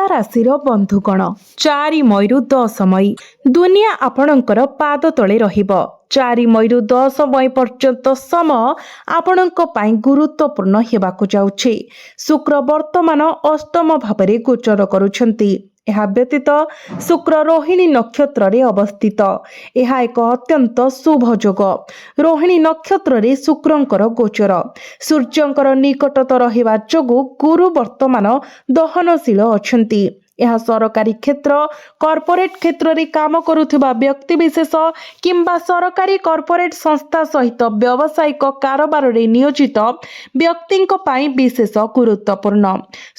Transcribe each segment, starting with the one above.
तुला राशिर बंधुगण 4 मईरु 10 मई दुनिया आपणकर पाद तले रहिब। 4 मईरु 10 मई पर्यंत समय आपणक पाई गुरुत्वपूर्ण हेबाकु जाउछि। शुक्र वर्तमान अष्टम भावरे गोचर करुछन्ति। ଏହା ବ୍ୟତୀତ ଶୁକ୍ର ରୋହିଣୀ ନକ୍ଷତ୍ରରେ ଅବସ୍ଥିତ। ଏହା ଏକ ଅତ୍ୟନ୍ତ ଶୁଭ ଯୋଗ। ରୋହିଣୀ ନକ୍ଷତ୍ରରେ ଶୁକ୍ରଙ୍କର ଗୋଚର ସୂର୍ଯ୍ୟଙ୍କର ନିକଟତର ହେବା ଯୋଗୁଁ ଗୁରୁ ବର୍ତ୍ତମାନ ଦହନଶୀଳ ଅଛନ୍ତି। ଏହା ସରକାରୀ କ୍ଷେତ୍ର କର୍ପୋରେଟ କ୍ଷେତ୍ରରେ କାମ କରୁଥିବା ବ୍ୟକ୍ତିବିଶେଷ କିମ୍ବା ସରକାରୀ କର୍ପୋରେଟ ସଂସ୍ଥା ସହିତ ବ୍ୟବସାୟିକ କାରବାରରେ ନିୟୋଜିତ ବ୍ୟକ୍ତିଙ୍କ ପାଇଁ ବିଶେଷ ଗୁରୁତ୍ୱପୂର୍ଣ୍ଣ।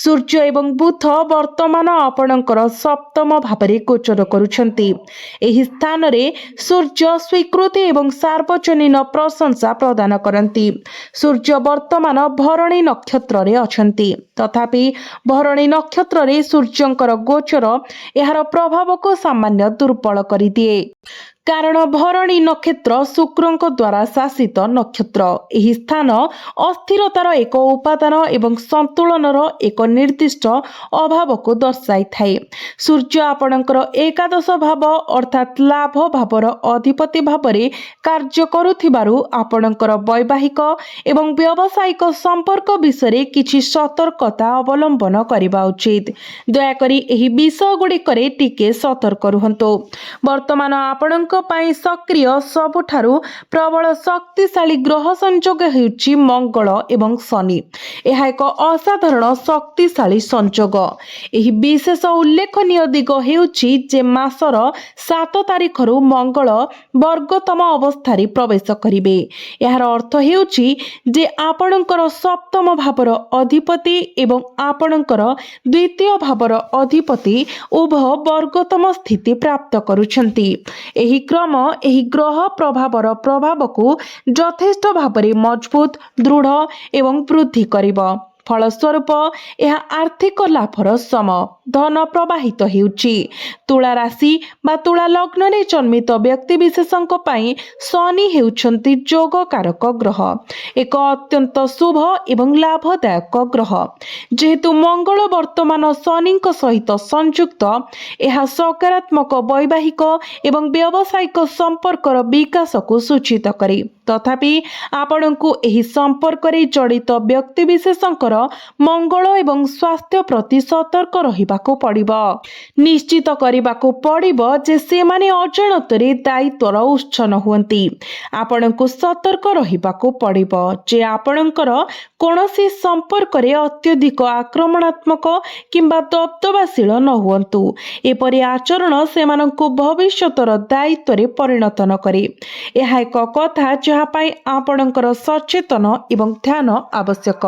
ସୂର୍ଯ୍ୟ ଏବଂ ବୁଧ ବର୍ତ୍ତମାନ ଆପଣଙ୍କର ସପ୍ତମ ଭାବରେ ଗୋଚର କରୁଛନ୍ତି। ଏହି ସ୍ଥାନରେ ସୂର୍ଯ୍ୟ ସ୍ୱୀକୃତି ଏବଂ ସାର୍ବଜନୀନ ପ୍ରଶଂସା ପ୍ରଦାନ କରନ୍ତି। ସୂର୍ଯ୍ୟ ବର୍ତ୍ତମାନ ଭରଣୀ ନକ୍ଷତ୍ରରେ ଅଛନ୍ତି। ତଥାପି ଭରଣୀ ନକ୍ଷତ୍ରରେ ସୂର୍ଯ୍ୟଙ୍କର ଗୋଚର ଏହାର ପ୍ରଭାବକୁ ସାମାନ୍ୟ ଦୁର୍ବଳ କରିଦିଏ। କାରଣ ଭରଣୀ ନକ୍ଷତ୍ର ଶୁକ୍ରଙ୍କ ଦ୍ୱାରା ଶାସିତ ନକ୍ଷତ୍ର। ଏହି ସ୍ଥାନ ଅସ୍ଥିରତାର ଏକ ଉପାଦାନ ଏବଂ ସନ୍ତୁଳନର ଏକ ନିର୍ଦ୍ଦିଷ୍ଟ ଅଭାବକୁ ଦର୍ଶାଇଥାଏ। ସୂର୍ଯ୍ୟ ଆପଣଙ୍କର ଏକାଦଶ ଭାବ ଅର୍ଥାତ୍ ଲାଭ ଭାବର ଅଧିପତି ଭାବରେ କାର୍ଯ୍ୟ କରୁଥିବାରୁ ଆପଣଙ୍କର ବୈବାହିକ ଏବଂ ବ୍ୟବସାୟିକ ସମ୍ପର୍କ ବିଷୟରେ କିଛି ସତର୍କତା ଅବଲମ୍ବନ କରିବା ଉଚିତ। ଦୟାକରି ଏହି ବିଷୟଗୁଡ଼ିକରେ ଟିକେ ସତର୍କ ରୁହନ୍ତୁ। ବର୍ତ୍ତମାନ ଆପଣଙ୍କ ପାଇଁ ସକ୍ରିୟ ସବୁଠାରୁ ପ୍ରବଳ ଶକ୍ତିଶାଳୀ ଗ୍ରହ ସଂଯୋଗ ହେଉଛି ମଙ୍ଗଳ ଏବଂ ଶନି। ଏହା ଏକ ଅସାଧାରଣ ଶକ୍ତିଶାଳୀ ସଂଯୋଗ। ଏହି ବିଶେଷ ଉଲ୍ଲେଖନୀୟ ଦିଗ ହେଉଛି ଯେ ମାସର 7 ତାରିଖରୁ ମଙ୍ଗଳ ବର୍ଗତମ ଅବସ୍ଥାରେ ପ୍ରବେଶ କରିବେ। ଏହାର ଅର୍ଥ ହେଉଛି ଯେ ଆପଣଙ୍କର ସପ୍ତମ ଭାବର ଅଧିପତି ଏବଂ ଆପଣଙ୍କର ଦ୍ୱିତୀୟ ଭାବର ଅଧିପତି ଉଭୟ ବର୍ଗତମ ସ୍ଥିତି ପ୍ରାପ୍ତ କରୁଛନ୍ତି। ଏହି କ୍ରମ ଏହି ଗ୍ରହ ପ୍ରଭାବର ପ୍ରଭାବକୁ ଯଥେଷ୍ଟ ଭାବରେ ମଜବୁତ ଦୃଢ଼ ଏବଂ ବୃଦ୍ଧି କରିବ। ଫଳସ୍ୱରୂପ ଏହା ଆର୍ଥିକ ଲାଭର ସମ ଧନ ପ୍ରବାହିତ ହେଉଛି। ତୁଳା ରାଶି ବା ତୁଳା ଲଗ୍ନରେ ଜନ୍ମିତ ବ୍ୟକ୍ତିବିଶେଷଙ୍କ ପାଇଁ ଶନି ହେଉଛନ୍ତି ଯୋଗକାରକ ଗ୍ରହ, ଏକ ଅତ୍ୟନ୍ତ ଶୁଭ ଏବଂ ଲାଭଦାୟକ ଗ୍ରହ। ଯେହେତୁ ମଙ୍ଗଳ ବର୍ତ୍ତମାନ ଶନିଙ୍କ ସହିତ ସଂଯୁକ୍ତ, ଏହା ସକାରାତ୍ମକ ବୈବାହିକ ଏବଂ ବ୍ୟବସାୟିକ ସମ୍ପର୍କର ବିକାଶକୁ ସୂଚିତ କରେ। ତଥାପି ଆପଣଙ୍କୁ ଏହି ସମ୍ପର୍କରେ ଜଡ଼ିତ ବ୍ୟକ୍ତିବିଶେଷଙ୍କର ମଙ୍ଗଳ ଏବଂ ସ୍ୱାସ୍ଥ୍ୟ ପ୍ରତି ସତର୍କ ରହିବାକୁ ପଡ଼ିବ। ନିଶ୍ଚିତ କରିବାକୁ ପଡ଼ିବ ଯେ ସେମାନେ ଅଜାଣତରେ ଦାୟିତ୍ୱର ଉତ୍ସ ନ ହୁଅନ୍ତି। ଆପଣଙ୍କୁ ସତର୍କ ରହିବାକୁ ପଡ଼ିବ ଯେ ଆପଣଙ୍କର କୌଣସି ସମ୍ପର୍କରେ ଅତ୍ୟଧିକ ଆକ୍ରମଣାତ୍ମକ କିମ୍ବା ଦବଦବାଶୀଳ ନ ହୁଅନ୍ତୁ। ଏପରି ଆଚରଣ ସେମାନଙ୍କୁ ଭବିଷ୍ୟତର ଦାୟିତ୍ୱରେ ପରିଣତ ନ କରେ। ଏହା ଏକ କଥା ଯାହା ପାଇଁ ଆପଣଙ୍କର ସଚେତନ ଏବଂ ଧ୍ୟାନ ଆବଶ୍ୟକ।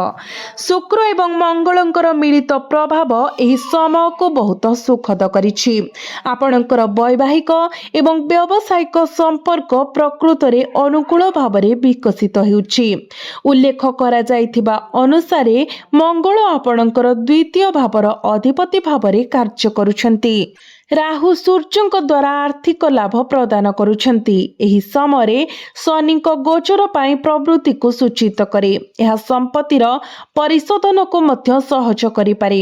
ଶୁକ୍ର ଏବଂ ମଙ୍ଗଳଙ୍କର ମିଳିତ ପ୍ରଭାବ ଏହି ସମୟକୁ ବହୁତ ସୁଖଦ କରିଛି। ଆପଣଙ୍କର ବୈବାହିକ ଏବଂ ବ୍ୟବସାୟିକ ସମ୍ପର୍କ ପ୍ରକୃତରେ ଅନୁକୂଳ ଭାବରେ ବିକଶିତ ହେଉଛି। ଉଲ୍ଲେଖ କରାଯାଇଥିବା ଅନୁସାରେ ମଙ୍ଗଳ ଆପଣଙ୍କର ଦ୍ୱିତୀୟ ଭାବର ଅଧିପତି ଭାବରେ କାର୍ଯ୍ୟ କରୁଛନ୍ତି। ରାହୁ ସୂର୍ଯ୍ୟଙ୍କ ଦ୍ୱାରା ଆର୍ଥିକ ଲାଭ ପ୍ରଦାନ କରୁଛନ୍ତି। ଏହି ସମୟରେ ଶନିଙ୍କ ଗୋଚର ପାଇଁ ପ୍ରବୃତ୍ତିକୁ ସୂଚିତ କରେ। ଏହା ସମ୍ପତ୍ତିର ପରିଶୋଧନକୁ ମଧ୍ୟ ସହଜ କରିପାରେ।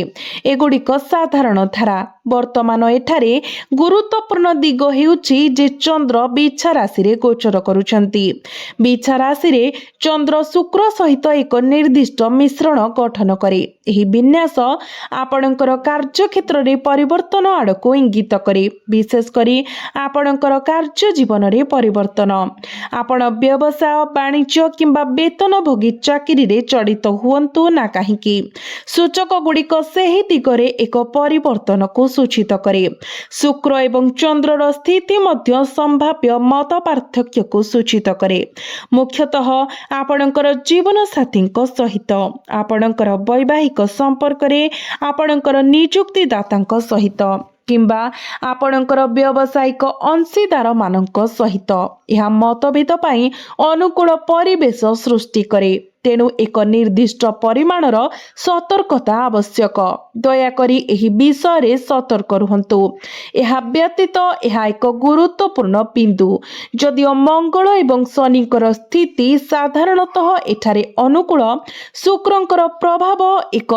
ଏଗୁଡ଼ିକ ସାଧାରଣ ଧାରା। ବର୍ତ୍ତମାନ ଏଠାରେ ଗୁରୁତ୍ୱପୂର୍ଣ୍ଣ ଦିଗ ହେଉଛି ଯେ ଚନ୍ଦ୍ର ବିଛା ରାଶିରେ ଗୋଚର କରୁଛନ୍ତି। ବିଛା ରାଶିରେ ଚନ୍ଦ୍ର ଶୁକ୍ର ସହିତ ଏକ ନିର୍ଦ୍ଦିଷ୍ଟ ମିଶ୍ରଣ ଗଠନ କରେ। ଏହି ବିନ୍ୟାସ ଆପଣଙ୍କର କାର୍ଯ୍ୟକ୍ଷେତ୍ରରେ ପରିବର୍ତ୍ତନ ଆଡ଼କୁ ଇଙ୍ଗିତ କରେ, ବିଶେଷ କରି ଆପଣଙ୍କର କାର୍ଯ୍ୟ ଜୀବନରେ ପରିବର୍ତ୍ତନ। ଆପଣ ବ୍ୟବସାୟ ବାଣିଜ୍ୟ କିମ୍ବା ବେତନଭୋଗୀ ଚାକିରିରେ ଜଡ଼ିତ ହୁଅନ୍ତୁ ନା କାହିଁକି, ସୂଚକଗୁଡ଼ିକ ସେହି ଦିଗରେ ଏକ ପରିବର୍ତ୍ତନକୁ ସୂଚିତ କରେ। ଶୁକ୍ର ଏବଂ ଚନ୍ଦ୍ରର ସ୍ଥିତି ମଧ୍ୟ ସମ୍ଭାବ୍ୟ ମତ ପାର୍ଥକ୍ୟକୁ ସୂଚିତ କରେ, ମୁଖ୍ୟତଃ ଆପଣଙ୍କର ଜୀବନସାଥୀଙ୍କ ସହିତ, ଆପଣଙ୍କର ବୈବାହିକ ସମ୍ପର୍କରେ, ଆପଣଙ୍କର ନିଯୁକ୍ତିଦାତାଙ୍କ ସହିତ। କିମ୍ବା ଆପଣଙ୍କର ବ୍ୟବସାୟିକ ଅଂଶୀଦାରମାନଙ୍କ ସହିତ ଏହା ମତଭେଦ ପାଇଁ ଅନୁକୂଳ ପରିବେଶ ସୃଷ୍ଟି କରେ। ତେଣୁ ଏକ ନିର୍ଦ୍ଦିଷ୍ଟ ପରିମାଣର ସତର୍କତା ଆବଶ୍ୟକ। ଦୟାକରି ଏହି ବିଷୟରେ ସତର୍କ ରୁହନ୍ତୁ। ଏହା ବ୍ୟତୀତ ଏହା ଏକ ଗୁରୁତ୍ୱପୂର୍ଣ୍ଣ ବିନ୍ଦୁ। ଯଦିଓ ମଙ୍ଗଳ ଏବଂ ଶନିଙ୍କର ସ୍ଥିତି ସାଧାରଣତଃ ଏଠାରେ ଅନୁକୂଳ, ଶୁକ୍ରଙ୍କର ପ୍ରଭାବ ଏକ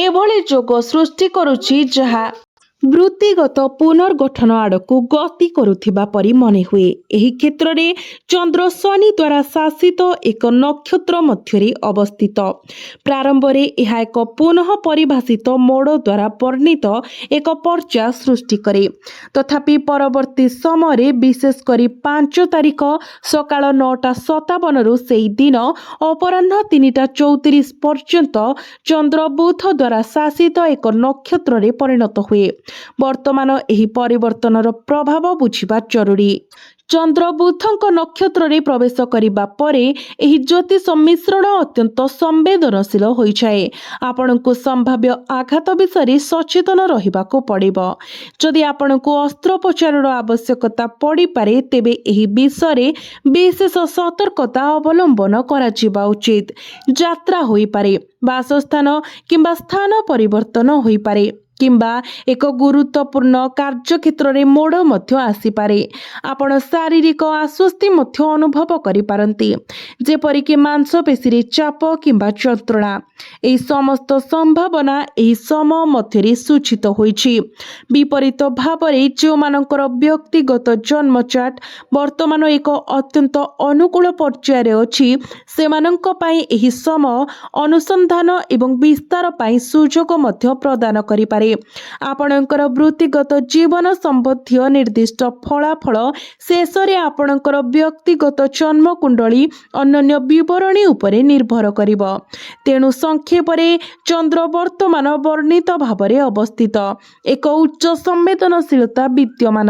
ଏଭଳି ଯୋଗ ସୃଷ୍ଟି କରୁଛି ଯାହା ବୃତ୍ତିଗତ ପୁନର୍ଗଠନ ଆଡ଼କୁ ଗତି କରୁଥିବା ପରି ମନେ ହୁଏ। ଏହି କ୍ଷେତ୍ରରେ ଚନ୍ଦ୍ର ଶନି ଦ୍ୱାରା ଶାସିତ ଏକ ନକ୍ଷତ୍ର ମଧ୍ୟରେ ଅବସ୍ଥିତ। ପ୍ରାରମ୍ଭରେ ଏହା ଏକ ପୁନଃ ପରିଭାଷିତ ମୋଡ଼ ଦ୍ୱାରା ବର୍ଣ୍ଣିତ ଏକ ପର୍ଯ୍ୟାୟ ସୃଷ୍ଟି କରେ। ତଥାପି ପରବର୍ତ୍ତୀ ସମୟରେ, ବିଶେଷ କରି 5 ତାରିଖ ସକାଳ 9:57ରୁ ସେହି ଦିନ ଅପରାହ୍ନ 3:34 ପର୍ଯ୍ୟନ୍ତ ଚନ୍ଦ୍ର ବୁଧ ଦ୍ୱାରା ଶାସିତ ଏକ ନକ୍ଷତ୍ରରେ ପରିଣତ ହୁଏ। ବର୍ତ୍ତମାନ ଏହି ପରିବର୍ତ୍ତନର ପ୍ରଭାବ ବୁଝିବା ଜରୁରୀ। ଚନ୍ଦ୍ର ବୁଧଙ୍କ ନକ୍ଷତ୍ରରେ ପ୍ରବେଶ କରିବା ପରେ ଏହି ଜ୍ୟୋତିଷ ମିଶ୍ରଣ ଅତ୍ୟନ୍ତ ସମ୍ବେଦନଶୀଳ ହୋଇଯାଏ। ଆପଣଙ୍କୁ ସମ୍ଭାବ୍ୟ ଆଘାତ ବିଷୟରେ ସଚେତନ ରହିବାକୁ ପଡ଼ିବ। ଯଦି ଆପଣଙ୍କୁ ଅସ୍ତ୍ରୋପଚାରର ଆବଶ୍ୟକତା ପଡ଼ିପାରେ, ତେବେ ଏହି ବିଷୟରେ ବିଶେଷ ସତର୍କତା ଅବଲମ୍ବନ କରାଯିବା ଉଚିତ। ଯାତ୍ରା ହୋଇପାରେ, ବାସସ୍ଥାନ କିମ୍ବା ସ୍ଥାନ ପରିବର୍ତ୍ତନ ହୋଇପାରେ, କିମ୍ବା ଏକ ଗୁରୁତ୍ୱପୂର୍ଣ୍ଣ କାର୍ଯ୍ୟକ୍ଷେତ୍ରରେ ମୋଡ଼ ମଧ୍ୟ ଆସିପାରେ। ଆପଣ ଶାରୀରିକ ଆଶ୍ୱସ୍ତି ମଧ୍ୟ ଅନୁଭବ କରିପାରନ୍ତି, ଯେପରିକି ମାଂସପେଶୀରେ ଚାପ କିମ୍ବା ଯନ୍ତ୍ରଣା। ଏହି ସମସ୍ତ ସମ୍ଭାବନା ଏହି ସମୟ ମଧ୍ୟରେ ସୂଚିତ ହୋଇଛି। ବିପରୀତ ଭାବରେ, ଯେଉଁମାନଙ୍କର ବ୍ୟକ୍ତିଗତ ଜନ୍ମ ଚାର୍ଟ ବର୍ତ୍ତମାନ ଏକ ଅତ୍ୟନ୍ତ ଅନୁକୂଳ ପର୍ଯ୍ୟାୟରେ ଅଛି, ସେମାନଙ୍କ ପାଇଁ ଏହି ସମୟ ଅନୁସନ୍ଧାନ ଏବଂ ବିସ୍ତାର ପାଇଁ ସୁଯୋଗ ମଧ୍ୟ ପ୍ରଦାନ କରିପାରେ। ଆପଣଙ୍କର ବୃତ୍ତିଗତ ଜୀବନ ସମ୍ବନ୍ଧୀୟ ନିର୍ଦ୍ଦିଷ୍ଟ ଫଳାଫଳ ଶେଷରେ ଆପଣଙ୍କର ବ୍ୟକ୍ତିଗତ ଜନ୍ମକୁଣ୍ଡଳୀ ଅନ୍ୟାନ୍ୟ ବିବରଣୀ ଉପରେ ନିର୍ଭର କରିବ। ତେଣୁ ସଂକ୍ଷେପରେ, ଚନ୍ଦ୍ର ବର୍ତ୍ତମାନ ବର୍ଣ୍ଣିତ ଭାବରେ ଅବସ୍ଥିତ। ଏକ ଉଚ୍ଚ ସମ୍ବେଦନଶୀଳତା ବିଦ୍ୟମାନ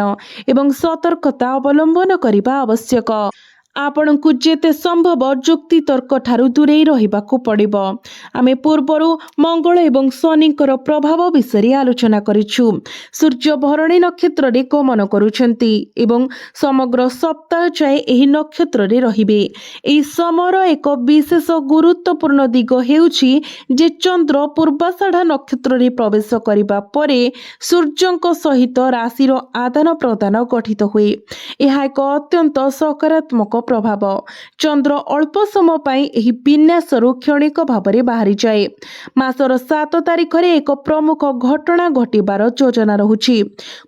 ଏବଂ ସତର୍କତା ଅବଲମ୍ବନ କରିବା ଆବଶ୍ୟକ। ଆପଣଙ୍କୁ ଯେତେ ସମ୍ଭବ ଯୁକ୍ତିତର୍କ ଠାରୁ ଦୂରେଇ ରହିବାକୁ ପଡ଼ିବ। ଆମେ ପୂର୍ବରୁ ମଙ୍ଗଳ ଏବଂ ଶନିଙ୍କର ପ୍ରଭାବ ବିଷୟରେ ଆଲୋଚନା କରିଛୁ। ସୂର୍ଯ୍ୟ ଭରଣୀ ନକ୍ଷତ୍ରରେ ଗମନ କରୁଛନ୍ତି ଏବଂ ସମଗ୍ର ସପ୍ତାହ ଯାଏ ଏହି ନକ୍ଷତ୍ରରେ ରହିବେ। ଏହି ସମୟର ଏକ ବିଶେଷ ଗୁରୁତ୍ୱପୂର୍ଣ୍ଣ ଦିଗ ହେଉଛି ଯେ ଚନ୍ଦ୍ର ପୂର୍ବାଷାଢ଼ା ନକ୍ଷତ୍ରରେ ପ୍ରବେଶ କରିବା ପରେ ସୂର୍ଯ୍ୟଙ୍କ ସହିତ ରାଶିର ଆଦାନ ପ୍ରଦାନ ଗଠିତ ହୁଏ। ଏହା ଏକ ଅତ୍ୟନ୍ତ ସକାରାତ୍ମକ ପ୍ରଭାବ। ଚନ୍ଦ୍ର ଅଳ୍ପ ସମୟ ପାଇଁ ଏହି ବିନ୍ୟାସରୁ କ୍ଷଣିକ ଭାବରେ ବାହାରିଯାଏ। ମାସର 7 ତାରିଖରେ ଏକ ପ୍ରମୁଖ ଘଟଣା ଘଟିବାର ଯୋଜନା ରହୁଛି।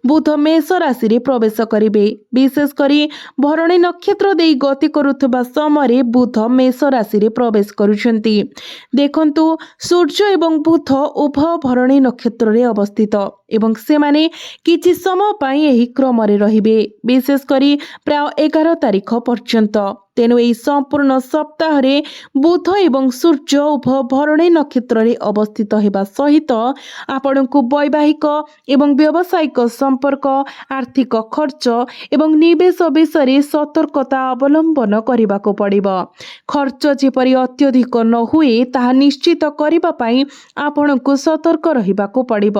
ବୁଧ ମେଷ ରାଶିରେ ପ୍ରବେଶ କରିବେ। ବିଶେଷ କରି ଭରଣୀ ନକ୍ଷତ୍ର ଦେଇ ଗତି କରୁଥିବା ସମୟରେ ବୁଧ ମେଷ ରାଶିରେ ପ୍ରବେଶ କରୁଛନ୍ତି। ଦେଖନ୍ତୁ, ସୂର୍ଯ୍ୟ ଏବଂ ବୁଧ ଉଭୟ ଭରଣୀ ନକ୍ଷତ୍ରରେ ଅବସ୍ଥିତ ଏବଂ ସେମାନେ କିଛି ସମୟ ପାଇଁ ଏହି କ୍ରମରେ ରହିବେ, ବିଶେଷ କରି ପ୍ରାୟ 11 ତାରିଖ ପର୍ଯ୍ୟନ୍ତ। ତେଣୁ ଏହି ସମ୍ପୂର୍ଣ୍ଣ ସପ୍ତାହରେ ବୁଧ ଏବଂ ସୂର୍ଯ୍ୟ ଉଭୟ ଭରଣୀ ନକ୍ଷତ୍ରରେ ଅବସ୍ଥିତ ହେବା ସହିତ ଆପଣଙ୍କୁ ବୈବାହିକ ଏବଂ ବ୍ୟବସାୟିକ ସମ୍ପର୍କ, ଆର୍ଥିକ ଖର୍ଚ୍ଚ ଏବଂ ନିବେଶ ବିଷୟରେ ସତର୍କତା ଅବଲମ୍ବନ କରିବାକୁ ପଡ଼ିବ। ଖର୍ଚ୍ଚ ଯେପରି ଅତ୍ୟଧିକ ନ ହୁଏ ତାହା ନିଶ୍ଚିତ କରିବା ପାଇଁ ଆପଣଙ୍କୁ ସତର୍କ ରହିବାକୁ ପଡ଼ିବ।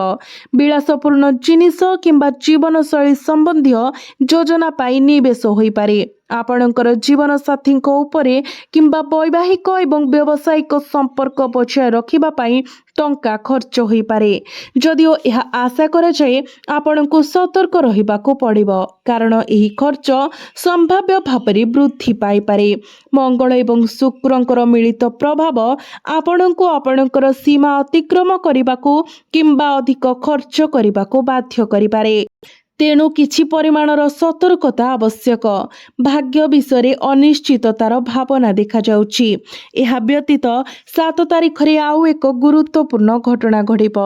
ବିଳାସପୂର୍ଣ୍ଣ ଜିନିଷ କିମ୍ବା ଜୀବନଶୈଳୀ ସମ୍ବନ୍ଧୀୟ ଯୋଜନା ପାଇଁ ନିବେଶ ହୋଇପାରେ। ଆପଣଙ୍କର ଜୀବନସାଥୀଙ୍କ ଉପରେ କିମ୍ବା ବୈବାହିକ ଏବଂ ବ୍ୟବସାୟିକ ସମ୍ପର୍କ ବଜାୟ ରଖିବା ପାଇଁ ଟଙ୍କା ଖର୍ଚ୍ଚ ହୋଇପାରେ। ଯଦିଓ ଏହା ଆଶା କରାଯାଏ, ଆପଣଙ୍କୁ ସତର୍କ ରହିବାକୁ ପଡ଼ିବ, କାରଣ ଏହି ଖର୍ଚ୍ଚ ସମ୍ଭାବ୍ୟ ଭାବରେ ବୃଦ୍ଧି ପାଇପାରେ। ମଙ୍ଗଳ ଏବଂ ଶୁକ୍ରଙ୍କର ମିଳିତ ପ୍ରଭାବ ଆପଣଙ୍କୁ ଆପଣଙ୍କର ସୀମା ଅତିକ୍ରମ କରିବାକୁ କିମ୍ବା ଅଧିକ ଖର୍ଚ୍ଚ କରିବାକୁ ବାଧ୍ୟ କରିପାରେ। ତେଣୁ କିଛି ପରିମାଣର ସତର୍କତା ଆବଶ୍ୟକ। ଭାଗ୍ୟ ବିଷୟରେ ଅନିଶ୍ଚିତତାର ଭାବନା ଦେଖାଯାଉଛି। ଏହା ବ୍ୟତୀତ 7 ତାରିଖରେ ଆଉ ଏକ ଗୁରୁତ୍ୱପୂର୍ଣ୍ଣ ଘଟଣା ଘଟିବ।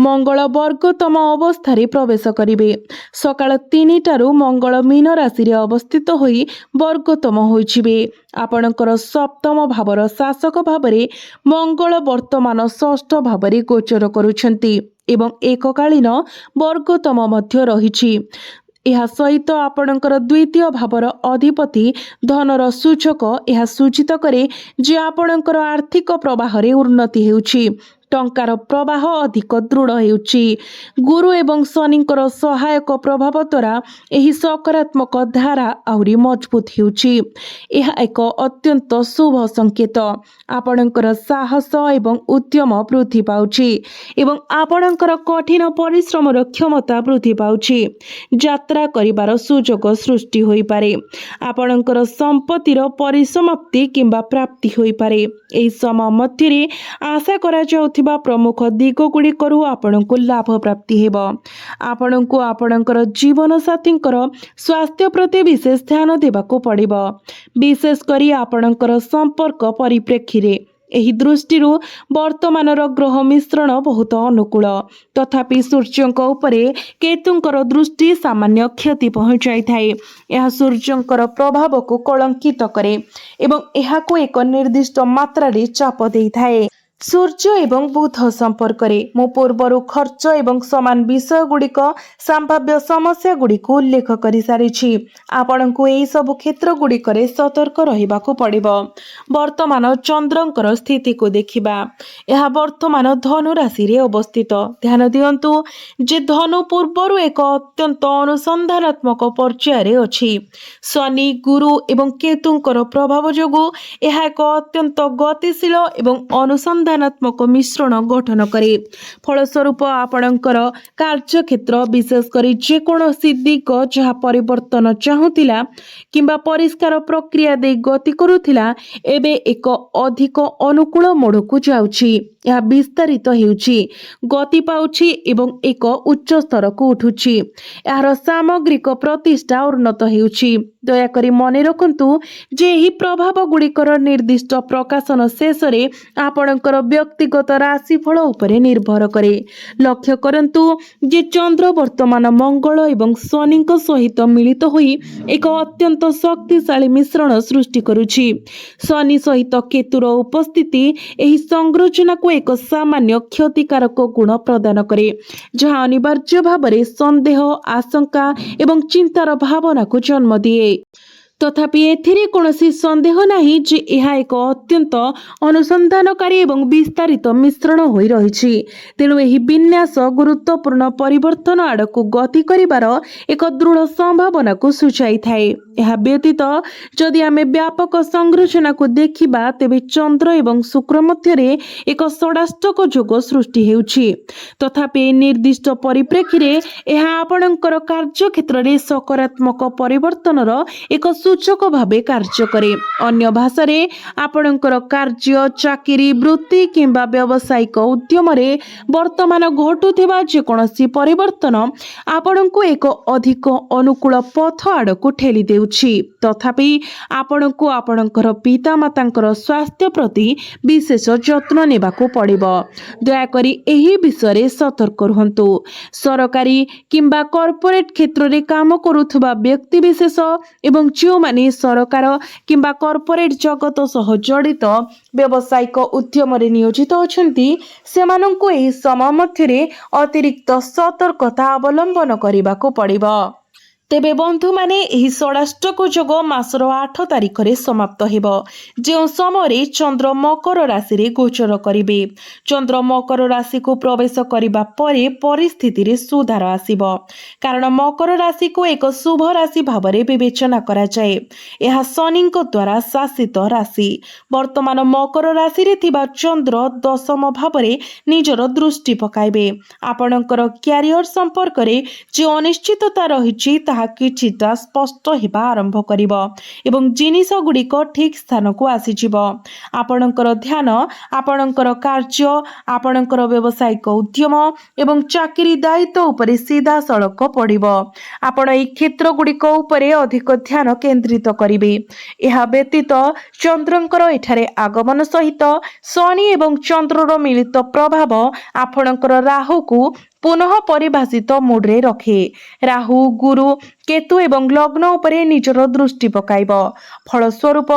ମଙ୍ଗଳ ବର୍ଗୋତ୍ତମ ଅବସ୍ଥାରେ ପ୍ରବେଶ କରିବେ। ସକାଳ 3ଟାରୁ ମଙ୍ଗଳ ମୀନ ରାଶିରେ ଅବସ୍ଥିତ ହୋଇ ବର୍ଗୋତ୍ତମ ହୋଇଯିବେ। ଆପଣଙ୍କର ସପ୍ତମ ଭାବର ଶାସକ ଭାବରେ ମଙ୍ଗଳ ବର୍ତ୍ତମାନ ଷଷ୍ଠ ଭାବରେ ଗୋଚର କରୁଛନ୍ତି ଏବଂ ଏକକାଳୀନ ବର୍ଗୋତ୍ତମ ମଧ୍ୟ ରହିଛି। ଏହା ସହିତ ଆପଣଙ୍କର ଦ୍ୱିତୀୟ ଭାବର ଅଧିପତି ଧନର ସୂଚକ। ଏହା ସୂଚିତ କରେ ଯେ ଆପଣଙ୍କର ଆର୍ଥିକ ପ୍ରବାହରେ ଉନ୍ନତି ହେଉଛି। ଟଙ୍କାର ପ୍ରବାହ ଅଧିକ ଦୃଢ଼ ହେଉଛି। ଗୁରୁ ଏବଂ ଶନିଙ୍କର ସହାୟକ ପ୍ରଭାବ ଦ୍ୱାରା ଏହି ସକାରାତ୍ମକ ଧାରା ଆହୁରି ମଜବୁତ ହେଉଛି। ଏହା ଏକ ଅତ୍ୟନ୍ତ ଶୁଭ ସଂକେତ। ଆପଣଙ୍କର ସାହସ ଏବଂ ଉଦ୍ୟମ ବୃଦ୍ଧି ପାଉଛି ଏବଂ ଆପଣଙ୍କର କଠିନ ପରିଶ୍ରମର କ୍ଷମତା ବୃଦ୍ଧି ପାଉଛି। ଯାତ୍ରା କରିବାର ସୁଯୋଗ ସୃଷ୍ଟି ହୋଇପାରେ। ଆପଣଙ୍କର ସମ୍ପତ୍ତିର ପରିସମାପ୍ତି କିମ୍ବା ପ୍ରାପ୍ତି ହୋଇପାରେ। ଏହି ସମୟ ମଧ୍ୟରେ ଆଶା କରାଯାଉଥିବା ପ୍ରମୁଖ ଦିଗଗୁଡ଼ିକରୁ ଆପଣଙ୍କୁ ଲାଭ ପ୍ରାପ୍ତି ହେବ। ଆପଣଙ୍କୁ ଆପଣଙ୍କର ଜୀବନସାଥୀଙ୍କର ସ୍ୱାସ୍ଥ୍ୟ ପ୍ରତି ବିଶେଷ ଧ୍ୟାନ ଦେବାକୁ ପଡ଼ିବ, ବିଶେଷ କରି ଆପଣଙ୍କର ସମ୍ପର୍କ ପରିପ୍ରେକ୍ଷୀରେ। ଏହି ଦୃଷ୍ଟିରୁ ବର୍ତ୍ତମାନର ଗ୍ରହ ମିଶ୍ରଣ ବହୁତ ଅନୁକୂଳ। ତଥାପି ସୂର୍ଯ୍ୟଙ୍କ ଉପରେ କେତୁଙ୍କର ଦୃଷ୍ଟି ସାମାନ୍ୟ କ୍ଷତି ପହଞ୍ଚାଇଥାଏ। ଏହା ସୂର୍ଯ୍ୟଙ୍କର ପ୍ରଭାବକୁ କଳଙ୍କିତ କରେ ଏବଂ ଏହାକୁ ଏକ ନିର୍ଦ୍ଦିଷ୍ଟ ମାତ୍ରାରେ ଚାପ ଦେଇଥାଏ। ସୂର୍ଯ୍ୟ ଏବଂ ବୁଧ ସମ୍ପର୍କରେ ମୁଁ ପୂର୍ବରୁ ଖର୍ଚ୍ଚ ଏବଂ ସମାନ ବିଷୟଗୁଡ଼ିକ ସମ୍ଭାବ୍ୟ ସମସ୍ୟାଗୁଡ଼ିକୁ ଉଲ୍ଲେଖ କରିସାରିଛି। ଆପଣଙ୍କୁ ଏହିସବୁ କ୍ଷେତ୍ରଗୁଡ଼ିକରେ ସତର୍କ ରହିବାକୁ ପଡ଼ିବ। ବର୍ତ୍ତମାନ ଚନ୍ଦ୍ରଙ୍କର ସ୍ଥିତିକୁ ଦେଖିବା। ଏହା ବର୍ତ୍ତମାନ ଧନୁ ରାଶିରେ ଅବସ୍ଥିତ। ଧ୍ୟାନ ଦିଅନ୍ତୁ ଯେ ଧନୁ ପୂର୍ବରୁ ଏକ ଅତ୍ୟନ୍ତ ଅନୁସନ୍ଧାନାତ୍ମକ ପର୍ଯ୍ୟାୟରେ ଅଛି। ଶନି, ଗୁରୁ ଏବଂ କେତୁଙ୍କର ପ୍ରଭାବ ଯୋଗୁଁ ଏହା ଏକ ଅତ୍ୟନ୍ତ ଗତିଶୀଳ ଏବଂ ଅନୁସନ୍ଧାନାତ୍ମକ ମିଶ୍ରଣ ଗଠନ କରେ। ଫଳସ୍ୱରୂପ ଆପଣଙ୍କର କାର୍ଯ୍ୟକ୍ଷେତ୍ର, ବିଶେଷ କରି ଯେକୌଣସି ଦିଗ ଯାହା ପରିବର୍ତ୍ତନ ଚାହୁଁଥିଲା କିମ୍ବା ପରିଷ୍କାର ପ୍ରକ୍ରିୟା ଦେଇ ଗତି କରୁଥିଲା, ଏବେ ଏକ ଅଧିକ ଅନୁକୂଳ ମୋଡ଼କୁ ଯାଉଛି। ଏହା ବିସ୍ତାରିତ ହେଉଛି, ଗତି ପାଉଛି ଏବଂ ଏକ ଉଚ୍ଚ ସ୍ତରକୁ ଉଠୁଛି। ଏହାର ସାମଗ୍ରିକ ପ୍ରତିଷ୍ଠା ଉନ୍ନତ ହେଉଛି। ଦୟାକରି ମନେ ରଖନ୍ତୁ ଯେ ଏହି ପ୍ରଭାବ ଗୁଡ଼ିକର ନିର୍ଦ୍ଦିଷ୍ଟ ପ୍ରକାଶନ ଶେଷରେ ଆପଣଙ୍କର ବ୍ୟକ୍ତିଗତ ରାଶିଫଳ ଉପରେ ନିର୍ଭର କରେ। ଲକ୍ଷ୍ୟ କରନ୍ତୁ ଯେ ଚନ୍ଦ୍ର ବର୍ତ୍ତମାନ ମଙ୍ଗଳ ଏବଂ ଶନିଙ୍କ ସହିତ ମିଳିତ ହୋଇ ଏକ ଅତ୍ୟନ୍ତ ଶକ୍ତିଶାଳୀ ମିଶ୍ରଣ ସୃଷ୍ଟି କରୁଛି। ଶନି ସହିତ କେତୁର ଉପସ୍ଥିତି ଏହି ସଂରଚନାକୁ ଏକ ସାମାନ୍ୟ କ୍ଷତିକାରକ ଗୁଣ ପ୍ରଦାନ କରେ, ଯାହା ଅନିବାର୍ଯ୍ୟ ଭାବରେ ସନ୍ଦେହ, ଆଶଙ୍କା ଏବଂ ଚିନ୍ତାର ଭାବନାକୁ ଜନ୍ମ ଦିଏ। ତଥାପି ଏଥିରେ କୌଣସି ସନ୍ଦେହ ନାହିଁ ଯେ ଏହା ଏକ ଅତ୍ୟନ୍ତ ଅନୁସନ୍ଧାନକାରୀ ଏବଂ ବିସ୍ତାରିତ ମିଶ୍ରଣ ହୋଇ ରହିଛି। ତେଣୁ ଏହି ବିନ୍ୟାସ ଗୁରୁତ୍ୱପୂର୍ଣ୍ଣ ପରିବର୍ତ୍ତନ ଆଡ଼କୁ ଗତି କରିବାର ଏକ ଦୃଢ଼ ସମ୍ଭାବନାକୁ ସୂଚାଇଥାଏ। ଏହା ବ୍ୟତୀତ ଯଦି ଆମେ ବ୍ୟାପକ ସଂରଚନାକୁ ଦେଖିବା, ତେବେ ଚନ୍ଦ୍ର ଏବଂ ଶୁକ୍ର ମଧ୍ୟରେ ଏକ ଷଡ଼ାଷ୍ଟକ ଯୋଗ ସୃଷ୍ଟି ହେଉଛି। ତଥାପି ଏହି ନିର୍ଦ୍ଦିଷ୍ଟ ପରିପ୍ରେକ୍ଷୀରେ ଏହା ଆପଣଙ୍କର କାର୍ଯ୍ୟକ୍ଷେତ୍ରରେ ସକାରାତ୍ମକ ପରିବର୍ତ୍ତନର ଏକ ସୂଚକ ଭାବେ କାର୍ଯ୍ୟ କରେ। ଅନ୍ୟ ଭାଷାରେ, ଆପଣଙ୍କର କାର୍ଯ୍ୟ, ଚାକିରି, ବୃତ୍ତି କିମ୍ବା ବ୍ୟବସାୟିକ ଉଦ୍ୟମରେ ବର୍ତ୍ତମାନ ଘଟୁଥିବା ଯେକୌଣସି ପରିବର୍ତ୍ତନ ଆପଣଙ୍କୁ ଏକ ଅଧିକ ଅନୁକୂଳ ପଥ ଆଡ଼କୁ ଠେଲି ଦେଉଛି। ତଥାପି ଆପଣଙ୍କୁ ଆପଣଙ୍କର ପିତାମାତାଙ୍କର ସ୍ୱାସ୍ଥ୍ୟ ପ୍ରତି ବିଶେଷ ଯତ୍ନ ନେବାକୁ ପଡ଼ିବ। ଦୟାକରି ଏହି ବିଷୟରେ ସତର୍କ ରୁହନ୍ତୁ। ସରକାରୀ କିମ୍ବା କର୍ପୋରେଟ୍ କ୍ଷେତ୍ରରେ କାମ କରୁଥିବା ବ୍ୟକ୍ତିବିଶେଷ ଏବଂ ଯେଉଁମାନେ ସରକାର କିମ୍ବା କର୍ପୋରେଟ୍ ଜଗତ ସହ ଜଡ଼ିତ ବ୍ୟବସାୟିକ ଉଦ୍ୟମରେ ନିୟୋଜିତ ଅଛନ୍ତି, ସେମାନଙ୍କୁ ଏହି ସମୟ ମଧ୍ୟରେ ଅତିରିକ୍ତ ସତର୍କତା ଅବଲମ୍ବନ କରିବାକୁ ପଡ଼ିବ। ତେବେ ବନ୍ଧୁମାନେ, ଏହି ଷଡ଼ାଷ୍ଟକ ଯୋଗ ମାସର 8 ତାରିଖରେ ସମାପ୍ତ ହେବ, ଯେଉଁ ସମୟରେ ଚନ୍ଦ୍ର ମକର ରାଶିରେ ଗୋଚର କରିବେ। ଚନ୍ଦ୍ର ମକର ରାଶିକୁ ପ୍ରବେଶ କରିବା ପରେ ପରିସ୍ଥିତିରେ ସୁଧାର ଆସିବ, କାରଣ ମକର ରାଶିକୁ ଏକ ଶୁଭ ରାଶି ଭାବରେ ବିବେଚନା କରାଯାଏ। ଏହା ଶନିଙ୍କ ଦ୍ୱାରା ଶାସିତ ରାଶି। ବର୍ତ୍ତମାନ ମକର ରାଶିରେ ଥିବା ଚନ୍ଦ୍ର ଦଶମ ଭାବରେ ନିଜର ଦୃଷ୍ଟି ପକାଇବେ। ଆପଣଙ୍କର କ୍ୟାରିୟର ସମ୍ପର୍କରେ ଯେଉଁ ଅନିଶ୍ଚିତତା ରହିଛି ତାହା କିଛିଟା ସ୍ପଷ୍ଟ ହେବା ଆରମ୍ଭ କରିବ ଏବଂ ଜିନିଷ ଗୁଡ଼ିକ ଠିକ୍ ସ୍ଥାନକୁ ଆସିଯିବ। ଆପଣଙ୍କର ଧ୍ୟାନ ଆପଣଙ୍କର କାର୍ଯ୍ୟ, ଆପଣଙ୍କର ବ୍ୟବସାୟିକ ଉଦ୍ୟମ ଏବଂ ଚାକିରି ଦାୟିତ୍ୱ ଉପରେ ସିଧାସଳଖ ପଡ଼ିବ। ଆପଣ ଏହି କ୍ଷେତ୍ର ଗୁଡ଼ିକ ଉପରେ ଅଧିକ ଧ୍ୟାନ କେନ୍ଦ୍ରିତ କରିବେ। ଏହା ବ୍ୟତୀତ ଚନ୍ଦ୍ରଙ୍କର ଏଠାରେ ଆଗମନ ସହିତ ଶନି ଏବଂ ଚନ୍ଦ୍ରର ମିଳିତ ପ୍ରଭାବ ଆପଣଙ୍କର ରାହୁକୁ ପୁନଃ ପରିଭାଷିତ ମୁଡ୍ରେ ରଖେ। ରାହୁ, ଗୁରୁ, କେତୁ ଏବଂ ଲଗ୍ନ ଉପରେ ନିଜର ଦୃଷ୍ଟି ପକାଇବ। ଫଳସ୍ୱରୂପ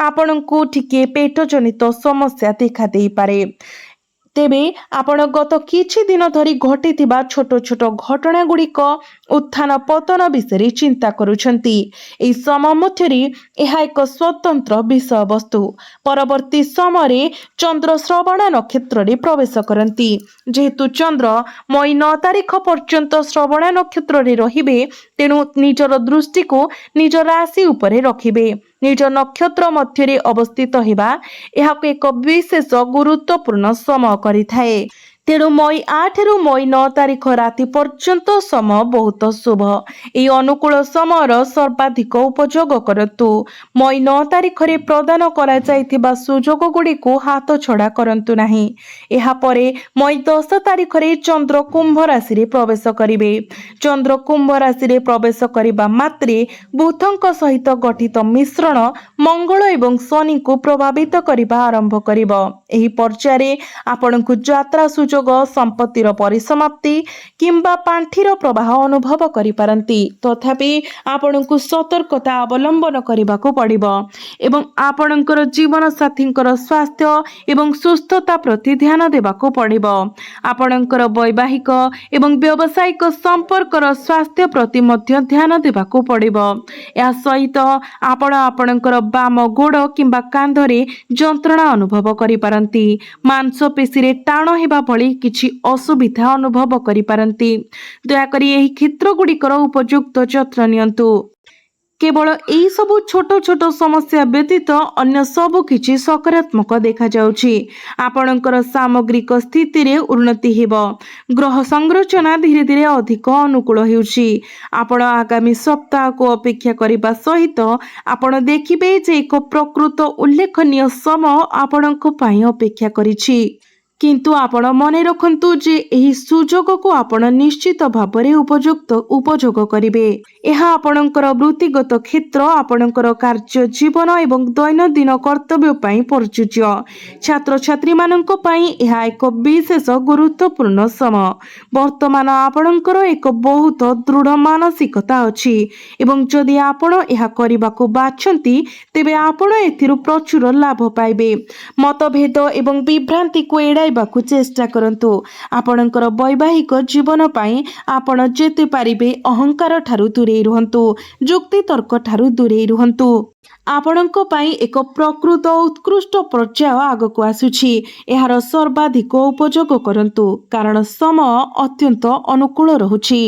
ଆପଣଙ୍କୁ ଟିକିଏ ପେଟଜନିତ ସମସ୍ୟା ଦେଖା ଦେଇପାରେ। ତେବେ ଆପଣ ଗତ କିଛି ଦିନ ଧରି ଘଟିଥିବା ଛୋଟ ଛୋଟ ଘଟଣା ଗୁଡ଼ିକ ଉତ୍ଥାନ ପତନ ବିଷୟରେ ଚିନ୍ତା କରୁଛନ୍ତି। ଏହି ସମୟ ମଧ୍ୟରେ ଏହା ଏକ ସ୍ୱତନ୍ତ୍ର ବିଷୟବସ୍ତୁ। ପରବର୍ତ୍ତୀ ସମୟରେ ଚନ୍ଦ୍ର ଶ୍ରବଣ ନକ୍ଷତ୍ରରେ ପ୍ରବେଶ କରନ୍ତି। ଯେହେତୁ ଚନ୍ଦ୍ର ମଇ 9 ତାରିଖ ପର୍ଯ୍ୟନ୍ତ ଶ୍ରବଣ ନକ୍ଷତ୍ରରେ ରହିବେ, ତେଣୁ ନିଜର ଦୃଷ୍ଟିକୁ ନିଜ ରାଶି ଉପରେ ରଖିବେ। ନିଜ ନକ୍ଷତ୍ର ମଧ୍ୟରେ ଅବସ୍ଥିତ ହେବା ଏହାକୁ ଏକ ବିଶେଷ ଗୁରୁତ୍ୱପୂର୍ଣ୍ଣ ସମୟ କରିଥାଏ। ତେଣୁ ମଇ 8 ରୁ ମଇ 9 ତାରିଖ ରାତି ପର୍ଯ୍ୟନ୍ତ ସମୟ ବହୁତ ଶୁଭ। ଏହି ଅନୁକୂଳ ସମୟର ସର୍ବାଧିକ ଉପଯୋଗ କରନ୍ତୁ। ମଇ 9 ତାରିଖରେ ପ୍ରଦାନ କରାଯାଇଥିବା ସୁଯୋଗ ଗୁଡ଼ିକୁ ହାତଛଡ଼ା କରନ୍ତୁ ନାହିଁ। ଏହାପରେ ମଇ 10 ତାରିଖରେ ଚନ୍ଦ୍ର କୁମ୍ଭ ରାଶିରେ ପ୍ରବେଶ କରିବେ। ଚନ୍ଦ୍ର କୁମ୍ଭ ରାଶିରେ ପ୍ରବେଶ କରିବା ମାତ୍ରେ ବୁଧଙ୍କ ସହିତ ଗଠିତ ମିଶ୍ରଣ ମଙ୍ଗଳ ଏବଂ ଶନିଙ୍କୁ ପ୍ରଭାବିତ କରିବା ଆରମ୍ଭ କରିବ। ଏହି ପର୍ଯ୍ୟାୟରେ ଆପଣଙ୍କୁ ଯାତ୍ରା ସୁଯୋଗ, ସମ୍ପତ୍ତିର ପରିସମାପ୍ତି କିମ୍ବା ପାଣ୍ଠିର ପ୍ରବାହ ଅନୁଭବ କରିପାରନ୍ତି। ତଥାପି ଆପଣଙ୍କୁ ସତର୍କତା ଅବଲମ୍ବନ କରିବାକୁ ପଡ଼ିବ ଏବଂ ଆପଣଙ୍କର ଜୀବନସାଥୀଙ୍କର ସ୍ୱାସ୍ଥ୍ୟ ଏବଂ ସୁସ୍ଥତା ପ୍ରତି ଧ୍ୟାନ ଦେବାକୁ ପଡ଼ିବ। ଆପଣଙ୍କର ବୈବାହିକ ଏବଂ ବ୍ୟବସାୟିକ ସମ୍ପର୍କର ସ୍ୱାସ୍ଥ୍ୟ ପ୍ରତି ମଧ୍ୟ ଧ୍ୟାନ ଦେବାକୁ ପଡ଼ିବ। ଏହା ସହିତ ଆପଣ ଆପଣଙ୍କର ବାମ ଗୋଡ଼ କିମ୍ବା କାନ୍ଧରେ ଯନ୍ତ୍ରଣା ଅନୁଭବ କରିପାରନ୍ତି। ମାଂସପେଶୀରେ ଟାଣ ହେବା ଭଳି କିଛି ଅସୁବିଧା ଅନୁଭବ କରିପାରନ୍ତି। ଦୟାକରି ଏହି କ୍ଷେତ୍ରଗୁଡ଼ିକର ଉପଯୁକ୍ତ ଯତ୍ନ ନିଅନ୍ତୁ। କେବଳ ଏହି ସବୁ ଛୋଟ ଛୋଟ ସମସ୍ୟା ବ୍ୟତୀତ ଅନ୍ୟ ସବୁ କିଛି ସକାରାତ୍ମକ ଦେଖାଯାଉଛି। ଆପଣଙ୍କର ସାମଗ୍ରିକ ସ୍ଥିତିରେ ଉନ୍ନତି ହେବ। ଗ୍ରହ ସଂରଚନା ଧୀରେ ଧୀରେ ଅଧିକ ଅନୁକୂଳ ହେଉଛି। ଆପଣ ଆଗାମୀ ସପ୍ତାହକୁ ଅପେକ୍ଷା କରିବା ସହିତ ଆପଣ ଦେଖିବେ ଯେ ଏକ ପ୍ରକୃତ ଉଲ୍ଲେଖନୀୟ ସମୟ ଆପଣଙ୍କ ପାଇଁ ଅପେକ୍ଷା କରିଛି। କିନ୍ତୁ ଆପଣ ମନେ ରଖନ୍ତୁ ଯେ ଏହି ସୁଯୋଗକୁ ଆପଣ ନିଶ୍ଚିତ ଭାବରେ ଉପଯୋଗ କରିବେ। ଏହା ଆପଣଙ୍କର ବୃତ୍ତିଗତ କ୍ଷେତ୍ର, ଆପଣଙ୍କର କାର୍ଯ୍ୟ ଜୀବନ ଏବଂ ଦୈନନ୍ଦିନ କର୍ତ୍ତବ୍ୟ ପାଇଁ ପ୍ରଯୁଜ୍ୟ। ଛାତ୍ରଛାତ୍ରୀମାନଙ୍କ ପାଇଁ ଏହା ଏକ ବିଶେଷ ଗୁରୁତ୍ୱପୂର୍ଣ୍ଣ ସମୟ। ବର୍ତ୍ତମାନ ଆପଣଙ୍କର ଏକ ବହୁତ ଦୃଢ଼ ମାନସିକତା ଅଛି ଏବଂ ଯଦି ଆପଣ ଏହା କରିବାକୁ ବାଛନ୍ତି, ତେବେ ଆପଣ ଏଥିରୁ ପ୍ରଚୁର ଲାଭ ପାଇବେ। ମତଭେଦ ଏବଂ ବିଭ୍ରାନ୍ତିକୁ ଏଡ଼ାଇବାକୁ ଚେଷ୍ଟା କରନ୍ତୁ। ଆପଣଙ୍କର ବୈବାହିକ ଜୀବନ ପାଇଁ ଆପଣ ଯେତେ ପାରିବେ ଅହଙ୍କାର ଠାରୁ ଦୂରେଇ ରୁହନ୍ତୁ। ଯୁକ୍ତିତର୍କ ଠାରୁ ଦୂରେଇ ରୁହନ୍ତୁ। ଆପଣଙ୍କ ପାଇଁ ଏକ ପ୍ରକୃତ ଉତ୍କୃଷ୍ଟ ପର୍ଯ୍ୟାୟ ଆଗକୁ ଆସୁଛି। ଏହାର ସର୍ବାଧିକ ଉପଯୋଗ କରନ୍ତୁ କାରଣ ସମୟ ଅତ୍ୟନ୍ତ ଅନୁକୂଳ ରହୁଛି।